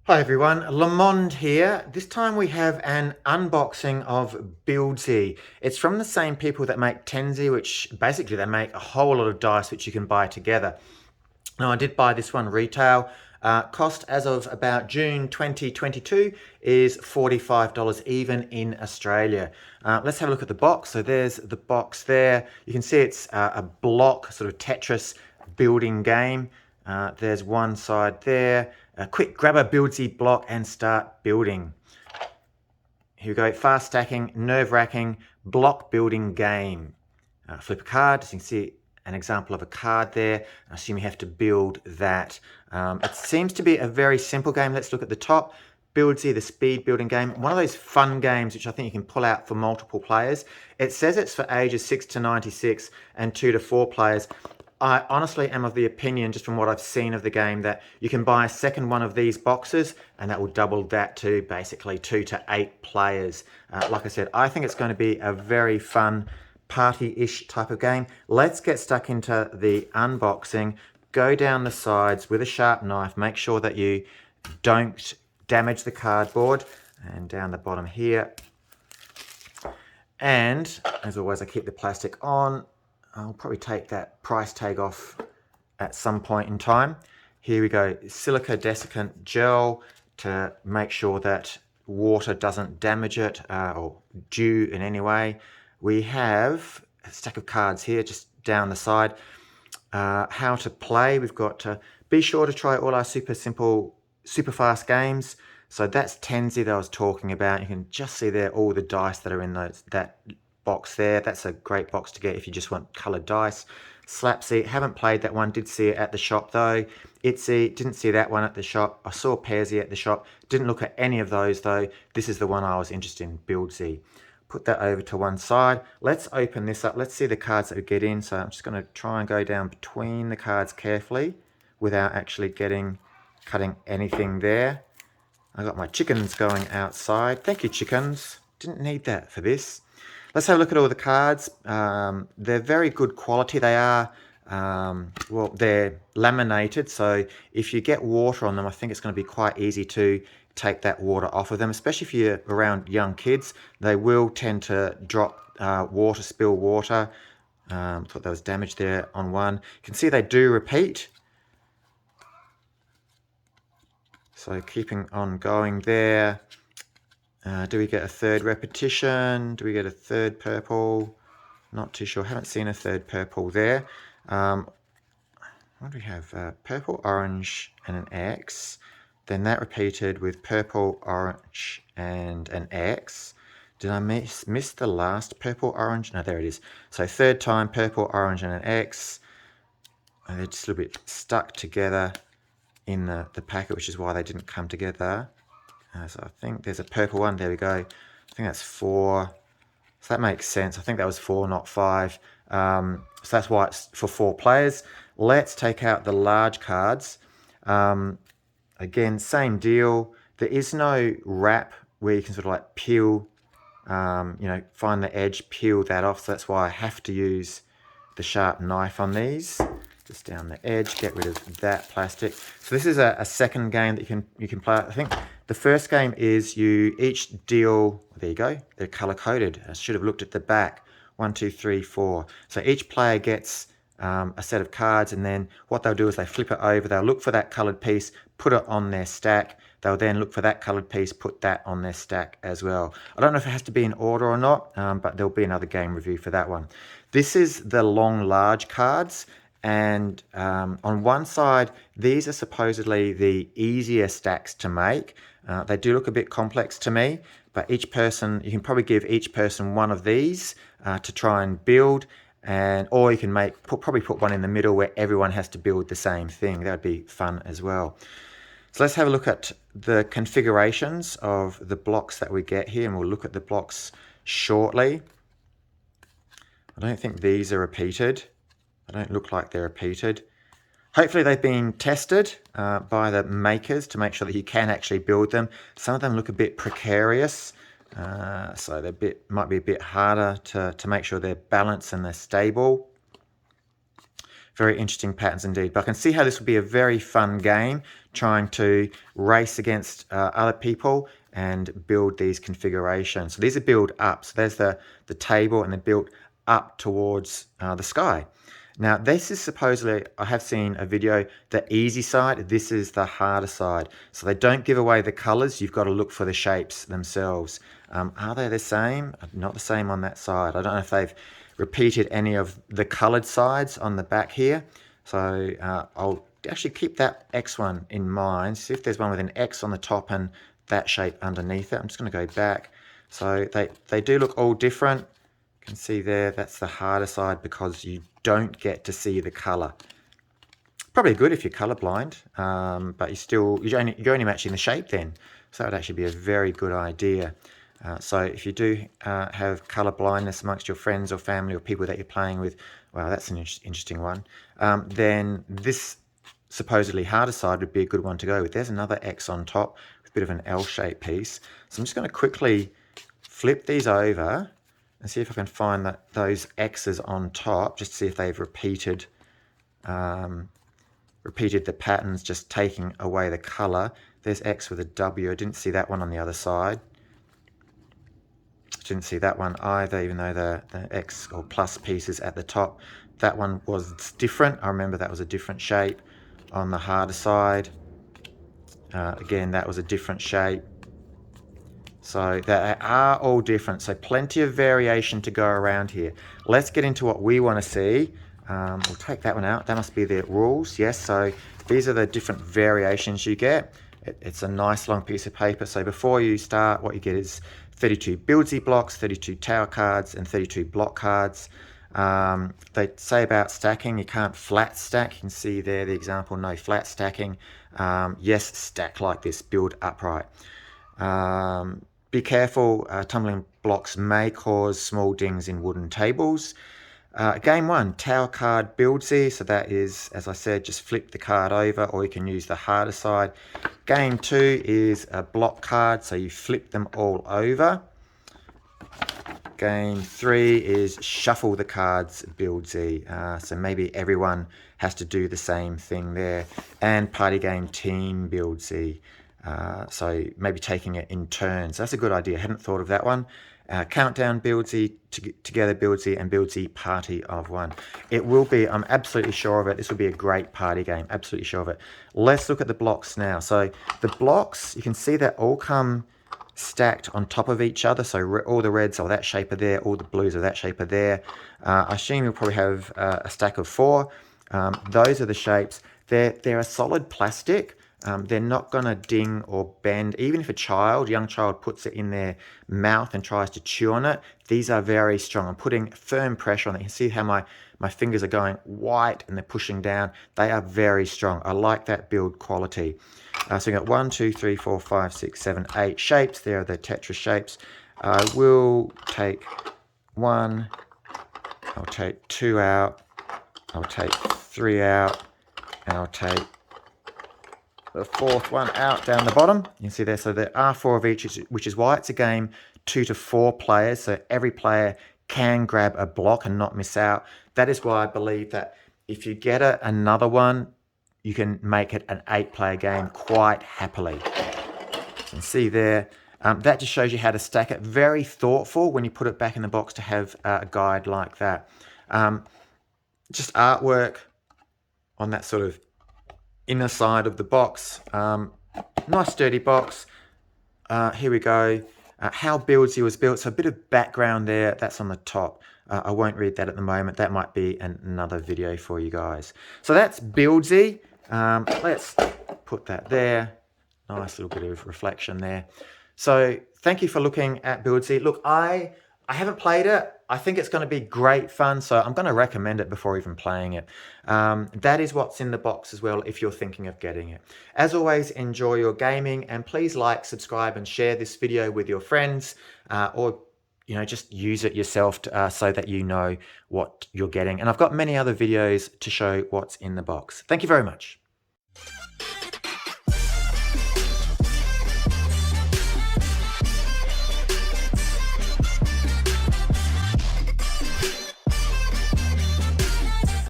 Hi everyone, LeMonde here. This time we have an unboxing of Buildzi. It's from the same people that make Tenzi, which basically they make a whole lot of dice which you can buy together. Now I did buy this one retail. Cost as of about June 2022 is $45 even in Australia. Let's have a look at the box. So there's the box there. You can see it's a block, sort of Tetris building game. There's one side there. Quick, grab a Buildzi block and start building. Here we go, fast stacking, nerve-wracking, block building game. Flip a card, as you can see an example of a card there. I assume you have to build that. It seems to be a very simple game. Let's look at the top. Buildzi, the speed building game. One of those fun games which I think you can pull out for multiple players. It says it's for ages 6 to 96 and 2 to 4 players. I honestly am of the opinion, just from what I've seen of the game, that you can buy a second one of these boxes and that will double that to basically 2 to 8 players. Like I said, I think it's going to be a very fun party-ish type of game. Let's get stuck into the unboxing. Go down the sides with a sharp knife. Make sure that you don't damage the cardboard. And down the bottom here. And as always, I keep the plastic on. I'll probably take that price tag off at some point in time. Here we go, silica desiccant gel to make sure that water doesn't damage it or dew in any way. We have a stack of cards here just down the side. How to play, we've got to be sure to try all our super simple, super fast games. So that's Tenzi that I was talking about. You can just see there all the dice that are in that box there. That's a great box to get if you just want coloured dice. Slapsy, haven't played that one, did see it at the shop though. Itsy, didn't see that one at the shop. I saw Pairsy at the shop, didn't look at any of those though. This is the one I was interested in, Buildzi. Put that over to one side. Let's open this up. Let's see the cards that we get in. So I'm just going to try and go down between the cards carefully without actually cutting anything there. I got my chickens going outside. Thank you, chickens. Didn't need that for this. Let's have a look at all the cards. They're very good quality. They are, well, they're laminated. So if you get water on them, I think it's going to be quite easy to take that water off of them, especially if you're around young kids. They will tend to drop water, spill water. Thought there was damage there on one. You can see they do repeat. So keeping on going there. Do we get a third repetition? Do we get a third purple? Not too sure. Haven't seen a third purple there. What do we have? Purple, orange, and an X. Then that repeated with purple, orange, and an X. Did I miss the last purple, orange? No, there it is. So third time, purple, orange, and an X. And they're just a little bit stuck together in the packet, which is why they didn't come together. So I think there's a purple one. There we go. I think that's 4. So that makes sense. I think that was 4, not 5. So that's why it's for 4 players. Let's take out the large cards. Again, same deal. There is no wrap where you can sort of like peel, find the edge, peel that off. So that's why I have to use the sharp knife on these. Just down the edge, get rid of that plastic. So this is a second game that you can play. I think the first game is you each deal, there you go, they're color coded. I should have looked at the back. 1, 2, 3, 4. So each player gets a set of cards, and then what they'll do is they flip it over, they'll look for that colored piece, put it on their stack. They'll then look for that colored piece, put that on their stack as well. I don't know if it has to be in order or not, but there'll be another game review for that one. This is the long, large cards. And on one side, these are supposedly the easier stacks to make. They do look a bit complex to me, but each person, you can probably give each person one of these to try and build, or you can probably put one in the middle where everyone has to build the same thing. That would be fun as well. So let's have a look at the configurations of the blocks that we get here, and we'll look at the blocks shortly. I don't think these are repeated. They don't look like they're repeated. Hopefully they've been tested by the makers to make sure that you can actually build them. Some of them look a bit precarious, so they might be a bit harder to make sure they're balanced and they're stable. Very interesting patterns indeed. But I can see how this would be a very fun game, trying to race against other people and build these configurations. So these are built up. So there's the table, and they're built up towards the sky. Now, this is supposedly, I have seen a video, the easy side. This is the harder side. So they don't give away the colors. You've got to look for the shapes themselves. Are they the same? Not the same on that side. I don't know if they've repeated any of the colored sides on the back here. So I'll actually keep that X one in mind. See if there's one with an X on the top and that shape underneath it. I'm just going to go back. So they do look all different. You can see there, that's the harder side because you don't get to see the color. Probably good if you're colorblind, but you're only matching the shape then. So that would actually be a very good idea. So if you do have color blindness amongst your friends or family or people that you're playing with, wow, that's an interesting one, then this supposedly harder side would be a good one to go with. There's another X on top with a bit of an L-shaped piece. So I'm just going to quickly flip these over and see if I can find those X's on top, just to see if they've repeated the patterns, just taking away the color. There's X with a W. I didn't see that one on the other side. Didn't see that one either, even though the X or plus pieces at the top. That one was different. I remember that was a different shape on the harder side. Again, that was a different shape. So they are all different. So plenty of variation to go around here. Let's get into what we want to see. We'll take that one out. That must be the rules. Yes, so these are the different variations you get. It's a nice long piece of paper. So before you start, what you get is 32 Buildzi blocks, 32 tower cards, and 32 block cards. They say about stacking, you can't flat stack. You can see there the example, no flat stacking. Yes, stack like this, build upright. Be careful, tumbling blocks may cause small dings in wooden tables. Game 1, tower card Buildzi. So that is, as I said, just flip the card over, or you can use the harder side. Game 2 is a block card, so you flip them all over. Game 3 is shuffle the cards Buildzi. So maybe everyone has to do the same thing there. And party game team Buildzi. So maybe taking it in turns. That's a good idea. I hadn't thought of that one. Countdown Buildzi, together Buildzi, and Buildzi party of one. It will be, I'm absolutely sure of it, this will be a great party game. Absolutely sure of it. Let's look at the blocks now. So the blocks, you can see that all come stacked on top of each other. So all the reds are that shape are there, all the blues are that shape are there. I assume you'll probably have a stack of 4. Those are the shapes. They're a solid plastic. They're not going to ding or bend. Even if a young child puts it in their mouth and tries to chew on it, these are very strong. I'm putting firm pressure on it. You can see how my fingers are going white and they're pushing down. They are very strong. I like that build quality. So we've got 1, 2, 3, 4, 5, 6, 7, 8 shapes. There are the Tetris shapes. I will take 1. I'll take 2 out. I'll take 3 out. And I'll take the 4th one out down the bottom. You can see there, so there are 4 of each, which is why it's a game 2 to 4 players, so every player can grab a block and not miss out. That is why I believe that if you get another one, you can make it an 8-player game quite happily. You can see there, that just shows you how to stack it. Very thoughtful when you put it back in the box to have a guide like that. Just artwork on that sort of inner side of the box. Nice sturdy box. Here we go. How Buildzi was built. So a bit of background there. That's on the top. I won't read that at the moment. That might be another video for you guys. So that's Buildzi. Let's put that there. Nice little bit of reflection there. So thank you for looking at Buildzi. Look, I haven't played it. I think it's going to be great fun, so I'm going to recommend it before even playing it. That is what's in the box as well if you're thinking of getting it. As always, enjoy your gaming, and please like, subscribe, and share this video with your friends, or just use it yourself so that you know what you're getting. And I've got many other videos to show what's in the box. Thank you very much.